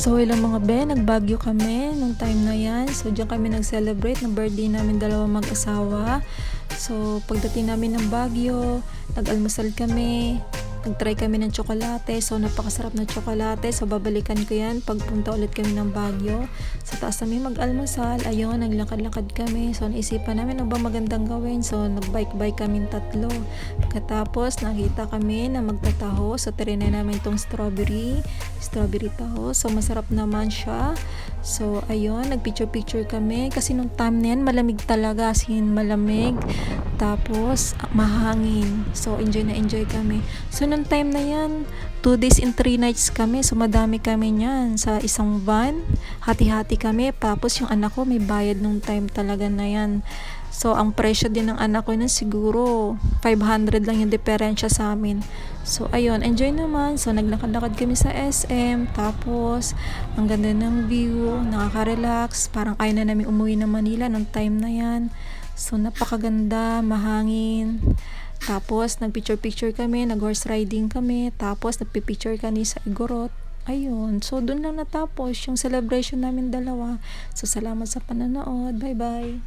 So ilang mga be, nagbagyo kami nung time na yan. So diyan kami nag-celebrate ng birthday namin dalawang mag-asawa. So pagdating namin ng Baguio, nag-almusal kami. Nag-try kami ng tsokolate. So napakasarap na tsokolate. So babalikan ko yan pagpunta ulit kami ng Baguio. Sa taas namin mag-almusal. Ayun, naglakad-lakad kami. So naisipan namin ano ba magandang gawin. So nag-bike-bike kami tatlo. Pagkatapos nakita kami na magtataho. So trinay namin itong strawberry taho. So masarap naman siya. So ayun, nag-picture kami. Kasi nung time na yan, malamig talaga. As in, malamig. Tapos mahangin. So enjoy na enjoy kami. So nung time na yan, 2 days and 3 nights kami. So madami kami niyan sa isang van. Hati-hati kami. Tapos yung anak ko may bayad nung time talaga na yan. So ang presyo din ng anak ko nun siguro 500 lang yung diferensya sa amin. So ayun, enjoy naman. So naglakad-lakad kami sa SM. Tapos ang ganda ng view, nakaka-relax. Parang kaya na namin umuwi ng Manila nung time na yan. So napakaganda, mahangin. Tapos nagpicture kami, nag-horse riding kami. Tapos nagpipicture kami sa Igorot. Ayun, so dun lang natapos yung celebration namin dalawa. So salamat sa panonood. Bye bye.